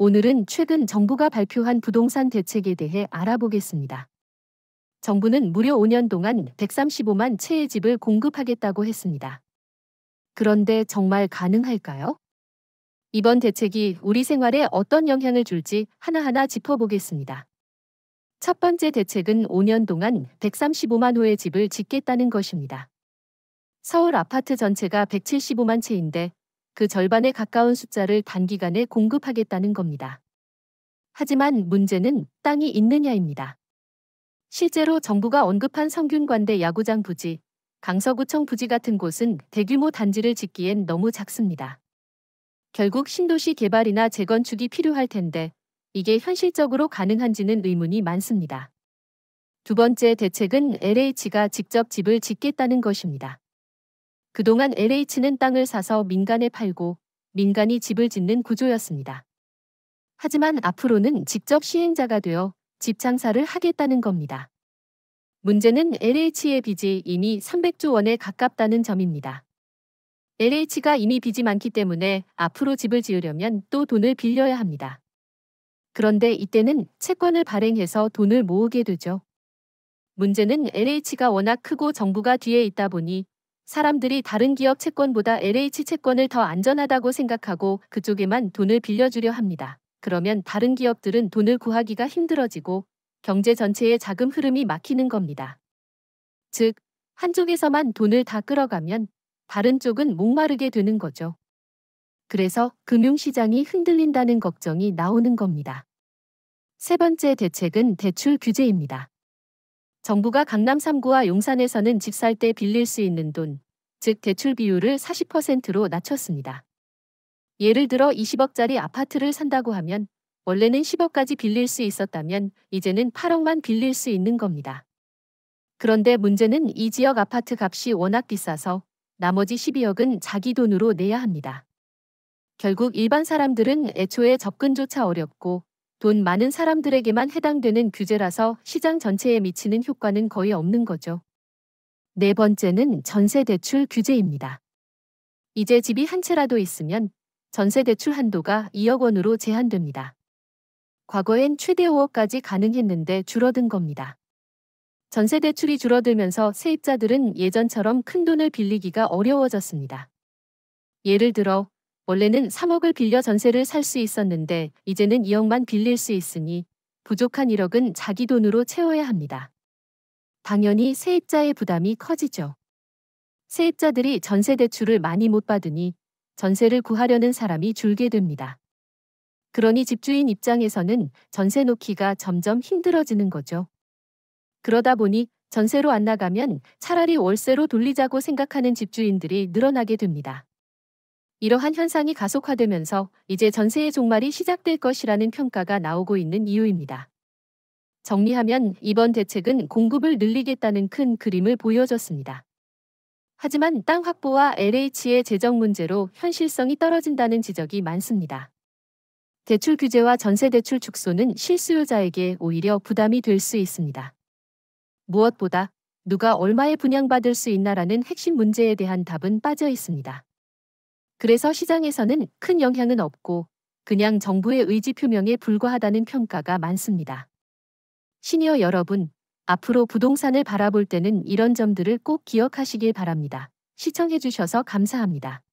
오늘은 최근 정부가 발표한 부동산 대책에 대해 알아보겠습니다. 정부는 무려 5년 동안 135만 채의 집을 공급하겠다고 했습니다. 그런데 정말 가능할까요? 이번 대책이 우리 생활에 어떤 영향을 줄지 하나하나 짚어보겠습니다. 첫 번째 대책은 5년 동안 135만 호의 집을 짓겠다는 것입니다. 서울 아파트 전체가 175만 채인데 그 절반에 가까운 숫자를 단기간에 공급하겠다는 겁니다. 하지만 문제는 땅이 있느냐입니다. 실제로 정부가 언급한 성균관대 야구장 부지, 강서구청 부지 같은 곳은 대규모 단지를 짓기엔 너무 작습니다. 결국 신도시 개발이나 재건축이 필요할 텐데 이게 현실적으로 가능한지는 의문이 많습니다. 두 번째 대책은 LH가 직접 집을 짓겠다는 것입니다. 그동안 LH는 땅을 사서 민간에 팔고 민간이 집을 짓는 구조였습니다. 하지만 앞으로는 직접 시행자가 되어 집 장사를 하겠다는 겁니다. 문제는 LH의 빚이 이미 300조 원에 가깝다는 점입니다. LH가 이미 빚이 많기 때문에 앞으로 집을 지으려면 또 돈을 빌려야 합니다. 그런데 이때는 채권을 발행해서 돈을 모으게 되죠. 문제는 LH가 워낙 크고 정부가 뒤에 있다 보니 사람들이 다른 기업 채권보다 LH 채권을 더 안전하다고 생각하고 그쪽에만 돈을 빌려주려 합니다. 그러면 다른 기업들은 돈을 구하기가 힘들어지고 경제 전체의 자금 흐름이 막히는 겁니다. 즉, 한쪽에서만 돈을 다 끌어가면 다른 쪽은 목마르게 되는 거죠. 그래서 금융시장이 흔들린다는 걱정이 나오는 겁니다. 세 번째 대책은 대출 규제입니다. 정부가 강남 3구와 용산에서는 집 살 때 빌릴 수 있는 돈, 즉 대출 비율을 40%로 낮췄습니다. 예를 들어 20억짜리 아파트를 산다고 하면 원래는 10억까지 빌릴 수 있었다면 이제는 8억만 빌릴 수 있는 겁니다. 그런데 문제는 이 지역 아파트 값이 워낙 비싸서 나머지 12억은 자기 돈으로 내야 합니다. 결국 일반 사람들은 애초에 접근조차 어렵고 돈 많은 사람들에게만 해당되는 규제라서 시장 전체에 미치는 효과는 거의 없는 거죠. 네 번째는 전세대출 규제입니다. 이제 집이 한 채라도 있으면 전세대출 한도가 2억 원으로 제한됩니다. 과거엔 최대 5억까지 가능했는데 줄어든 겁니다. 전세대출이 줄어들면서 세입자들은 예전처럼 큰 돈을 빌리기가 어려워졌습니다. 예를 들어 원래는 3억을 빌려 전세를 살 수 있었는데 이제는 2억만 빌릴 수 있으니 부족한 1억은 자기 돈으로 채워야 합니다. 당연히 세입자의 부담이 커지죠. 세입자들이 전세대출을 많이 못 받으니 전세를 구하려는 사람이 줄게 됩니다. 그러니 집주인 입장에서는 전세 놓기가 점점 힘들어지는 거죠. 그러다 보니 전세로 안 나가면 차라리 월세로 돌리자고 생각하는 집주인들이 늘어나게 됩니다. 이러한 현상이 가속화되면서 이제 전세의 종말이 시작될 것이라는 평가가 나오고 있는 이유입니다. 정리하면 이번 대책은 공급을 늘리겠다는 큰 그림을 보여줬습니다. 하지만 땅 확보와 LH의 재정 문제로 현실성이 떨어진다는 지적이 많습니다. 대출 규제와 전세대출 축소는 실수요자에게 오히려 부담이 될 수 있습니다. 무엇보다 누가 얼마에 분양받을 수 있나라는 핵심 문제에 대한 답은 빠져 있습니다. 그래서 시장에서는 큰 영향은 없고 그냥 정부의 의지 표명에 불과하다는 평가가 많습니다. 시니어 여러분, 앞으로 부동산을 바라볼 때는 이런 점들을 꼭 기억하시길 바랍니다. 시청해주셔서 감사합니다.